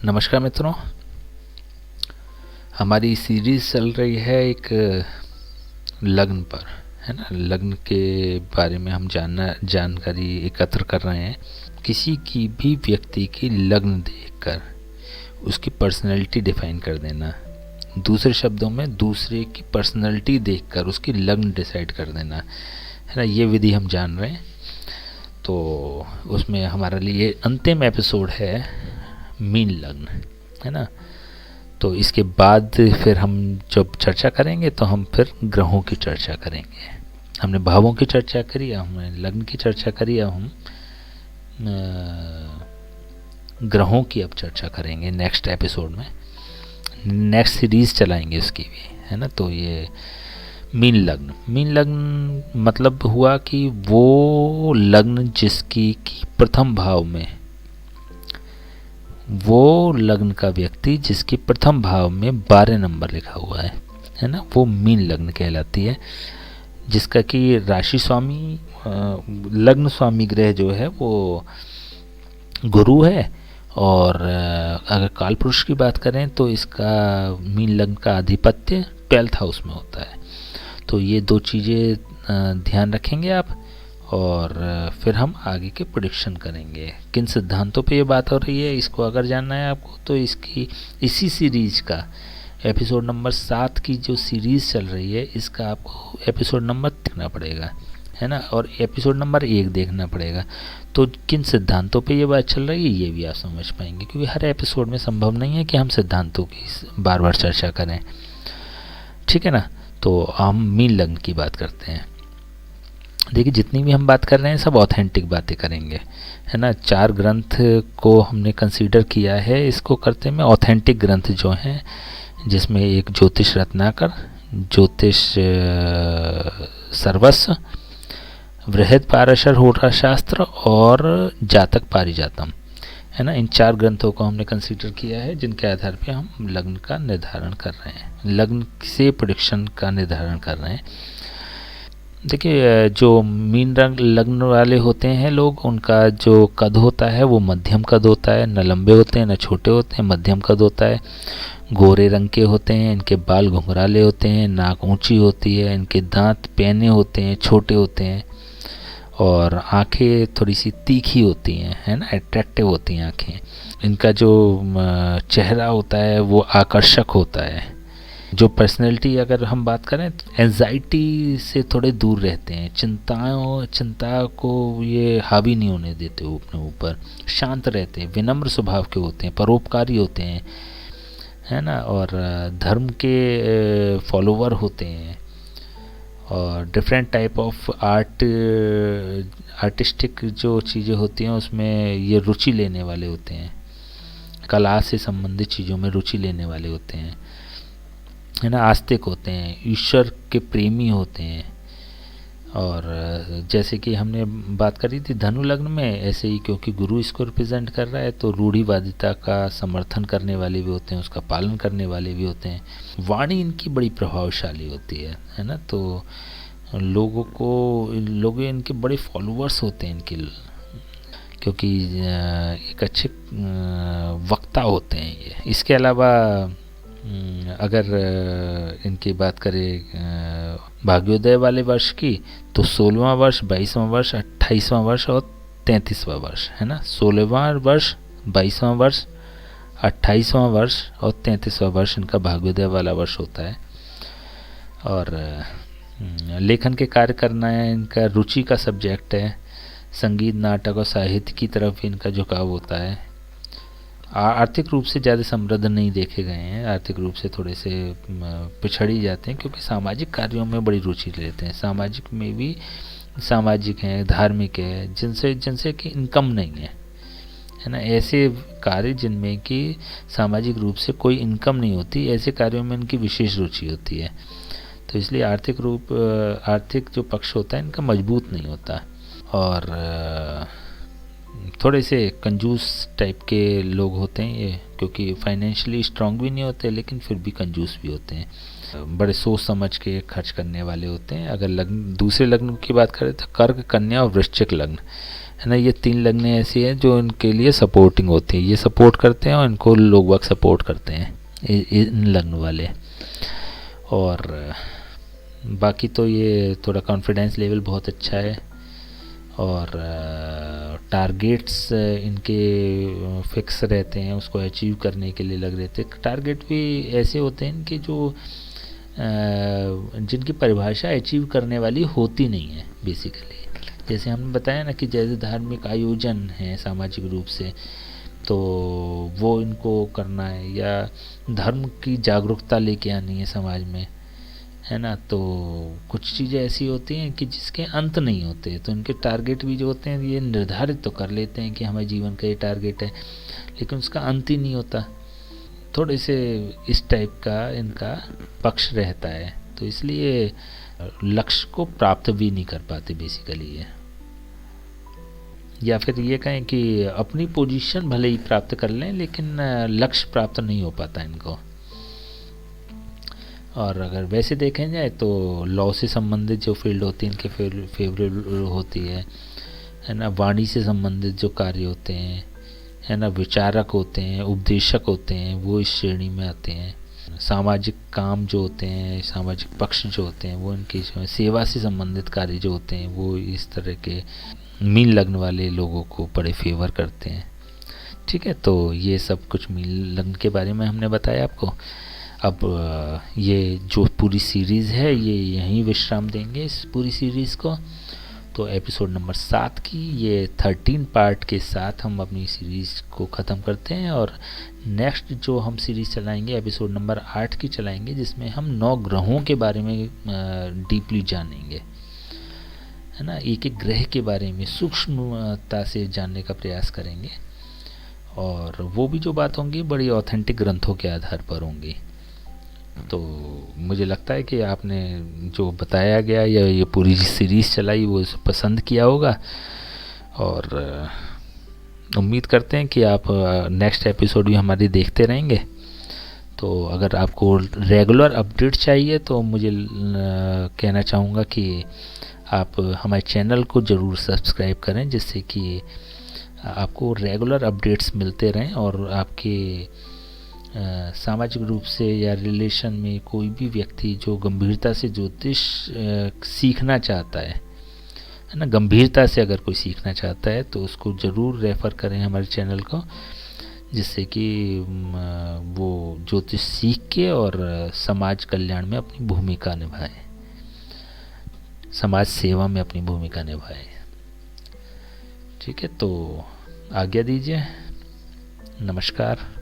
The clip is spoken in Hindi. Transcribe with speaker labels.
Speaker 1: नमस्कार मित्रों, हमारी सीरीज़ चल रही है एक लग्न पर, है ना। लग्न के बारे में हम जानकारी एकत्र कर रहे हैं। किसी की भी व्यक्ति की लग्न देखकर उसकी पर्सनैलिटी डिफाइन कर देना, दूसरे शब्दों में दूसरे की पर्सनैलिटी देखकर उसकी लग्न डिसाइड कर देना, है ना। ये विधि हम जान रहे हैं। तो उसमें हमारे लिए अंतिम एपिसोड है मीन लग्न, है ना। तो इसके बाद फिर हम जब चर्चा करेंगे तो हम फिर ग्रहों की चर्चा करेंगे। हमने भावों की चर्चा करी, हमने लग्न की चर्चा करी, अब हम ग्रहों की अब चर्चा करेंगे नेक्स्ट एपिसोड में। नेक्स्ट सीरीज़ चलाएंगे उसकी भी, है ना। तो ये मीन लग्न मतलब हुआ कि वो लग्न जिसकी की प्रथम भाव में, वो लग्न का व्यक्ति जिसकी प्रथम भाव में 12 नंबर लिखा हुआ है ना, वो मीन लग्न कहलाती है। जिसका कि राशि स्वामी लग्न स्वामी ग्रह जो है वो गुरु है। और अगर काल पुरुष की बात करें तो इसका मीन लग्न का आधिपत्य 12th हाउस में होता है। तो ये दो चीज़ें ध्यान रखेंगे आप, और फिर हम आगे के प्रेडिक्शन करेंगे। किन सिद्धांतों पे ये बात हो रही है, इसको अगर जानना है आपको तो इसी सीरीज़ का एपिसोड नंबर 7 की जो सीरीज़ चल रही है, इसका आपको एपिसोड नंबर देखना पड़ेगा, है ना। और एपिसोड नंबर 1 देखना पड़ेगा। तो किन सिद्धांतों पे ये बात चल रही है ये भी आप समझ पाएंगे, क्योंकि हर एपिसोड में संभव नहीं है कि हम सिद्धांतों की बार बार चर्चा करें, ठीक है ना। तो हम मीन लग्न की बात करते हैं। देखिए, जितनी भी हम बात कर रहे हैं सब ऑथेंटिक बातें करेंगे, है ना। 4 ग्रंथ को हमने कंसीडर किया है इसको करते में। ऑथेंटिक ग्रंथ जो हैं, जिसमें एक ज्योतिष रत्नाकर, ज्योतिष सर्वस्व, बृहद पाराशर होरा शास्त्र और जातक पारिजातम, है ना। इन 4 ग्रंथों को हमने कंसीडर किया है, जिनके आधार पे हम लग्न का निर्धारण कर रहे हैं, लग्न से प्रेडिक्शन का निर्धारण कर रहे हैं। देखिए, जो मीन रंग लग्न वाले होते हैं लोग, उनका जो कद होता है वो मध्यम कद होता है। न लंबे होते हैं न छोटे होते हैं, मध्यम कद होता है। गोरे रंग के होते हैं, इनके बाल घुंघराले होते हैं, नाक ऊंची होती है, इनके दांत पैने होते हैं, छोटे होते हैं, और आंखें थोड़ी सी तीखी होती हैं, है ना, अट्रैक्टिव होती हैं आंखें। इनका जो चेहरा होता है वो आकर्षक होता है। जो पर्सनैलिटी अगर हम बात करें तो एंजाइटी से थोड़े दूर रहते हैं, चिंता को ये हावी नहीं होने देते वो अपने ऊपर, शांत रहते हैं, विनम्र स्वभाव के होते हैं, परोपकारी होते हैं, है ना। और धर्म के फॉलोवर होते हैं, और डिफरेंट टाइप ऑफ आर्टिस्टिक जो चीज़ें होती हैं उसमें ये रुचि लेने वाले होते हैं, कला से संबंधित चीज़ों में रुचि लेने वाले होते हैं, है ना। आस्तिक होते हैं, ईश्वर के प्रेमी होते हैं। और जैसे कि हमने बात करी थी धनु लग्न में, ऐसे ही क्योंकि गुरु इसको रिप्रेजेंट कर रहा है तो रूढ़िवादिता का समर्थन करने वाले भी होते हैं, उसका पालन करने वाले भी होते हैं। वाणी इनकी बड़ी प्रभावशाली होती है ना। तो लोग इनके बड़े फॉलोअर्स होते हैं इनके, क्योंकि एक अच्छे वक्ता होते हैं ये। इसके अलावा अगर इनकी बात करें भाग्योदय वाले वर्ष की, तो 16वां वर्ष, 22वां वर्ष, 28वां वर्ष और 33वां वर्ष, है ना। 16वां वर्ष, 22वां वर्ष, 28वां वर्ष और 33वां वर्ष इनका भाग्योदय वाला वर्ष होता है। और लेखन के कार्य करना है इनका रुचि का सब्जेक्ट है। संगीत, नाटक और साहित्य की तरफ इनका झुकाव होता है। आर्थिक रूप से ज़्यादा समृद्ध नहीं देखे गए हैं, आर्थिक रूप से थोड़े से पिछड़ ही जाते हैं, क्योंकि सामाजिक कार्यों में बड़ी रुचि लेते हैं। सामाजिक में भी सामाजिक हैं, धार्मिक है, जिनसे कि इनकम नहीं है ना। ऐसे कार्य जिनमें कि सामाजिक रूप से कोई इनकम नहीं होती, ऐसे कार्यों में इनकी विशेष रुचि होती है। तो इसलिए आर्थिक जो पक्ष होता है इनका मजबूत नहीं होता, और थोड़े से कंजूस टाइप के लोग होते हैं ये, क्योंकि फाइनेंशियली स्ट्रांग भी नहीं होते लेकिन फिर भी कंजूस भी होते हैं। बड़े सोच समझ के खर्च करने वाले होते हैं। अगर दूसरे लग्न की बात करें तो कर्क, कन्या और वृश्चिक लग्न, है ना। ये 3 लग्नें ऐसी हैं जो इनके लिए सपोर्टिंग होती है, ये सपोर्ट करते हैं और इनको लोग वक्त सपोर्ट करते हैं, इन लग्न वाले। और बाकी तो ये थोड़ा कॉन्फिडेंस लेवल बहुत अच्छा है, और टारगेट्स इनके फिक्स रहते हैं, उसको अचीव करने के लिए लग रहते हैं। टारगेट भी ऐसे होते हैं इनके जो जिनकी परिभाषा अचीव करने वाली होती नहीं है बेसिकली। जैसे हमने बताया ना कि जैसे धार्मिक आयोजन है सामाजिक रूप से, तो वो इनको करना है, या धर्म की जागरूकता लेके आनी है समाज में, है ना। तो कुछ चीज़ें ऐसी होती हैं कि जिसके अंत नहीं होते, तो इनके टारगेट भी जो होते हैं ये निर्धारित तो कर लेते हैं कि हमारे जीवन का ये टारगेट है, लेकिन उसका अंत ही नहीं होता। थोड़े से इस टाइप का इनका पक्ष रहता है, तो इसलिए लक्ष्य को प्राप्त भी नहीं कर पाते बेसिकली ये। या फिर ये कहें कि अपनी पोजीशन भले ही प्राप्त कर लें, लेकिन लक्ष्य प्राप्त नहीं हो पाता इनको। और अगर वैसे देखें जाए तो लॉ से संबंधित जो फील्ड होती है इनके फेवरेबल होती है ना। वाणी से संबंधित जो कार्य होते हैं, है ना, विचारक होते हैं, उपदेशक होते हैं, वो इस श्रेणी में आते हैं। सामाजिक काम जो होते हैं, सामाजिक पक्ष जो होते हैं, वो इनकी जो सेवा से संबंधित कार्य जो होते हैं, वो इस तरह के मीन लग्न वाले लोगों को बड़े फेवर करते हैं। ठीक है, तो ये सब कुछ मीन लग्न के बारे में हमने बताया आपको। अब ये जो पूरी सीरीज़ है ये यहीं विश्राम देंगे इस पूरी सीरीज़ को। तो एपिसोड नंबर 7 की ये 13 पार्ट के साथ हम अपनी सीरीज़ को ख़त्म करते हैं, और नेक्स्ट जो हम सीरीज़ चलाएंगे एपिसोड नंबर 8 की चलाएंगे, जिसमें हम 9 ग्रहों के बारे में डीपली जानेंगे, है ना। एक एक ग्रह के बारे में सूक्ष्मता से जानने का प्रयास करेंगे, और वो भी जो बात होंगी बड़ी ऑथेंटिक ग्रंथों के आधार पर होंगी। तो मुझे लगता है कि आपने जो बताया गया या ये पूरी सीरीज़ चलाई वो पसंद किया होगा, और उम्मीद करते हैं कि आप नेक्स्ट एपिसोड भी हमारी देखते रहेंगे। तो अगर आपको रेगुलर अपडेट चाहिए तो मुझे कहना चाहूँगा कि आप हमारे चैनल को ज़रूर सब्सक्राइब करें, जिससे कि आपको रेगुलर अपडेट्स मिलते रहें, और आपके सामाजिक रूप से या रिलेशन में कोई भी व्यक्ति जो गंभीरता से ज्योतिष सीखना चाहता है ना, गंभीरता से अगर कोई सीखना चाहता है तो उसको ज़रूर रेफ़र करें हमारे चैनल को, जिससे कि वो ज्योतिष सीख के और समाज कल्याण में अपनी भूमिका निभाए, समाज सेवा में अपनी भूमिका निभाए। ठीक है, तो आज्ञा दीजिए, नमस्कार।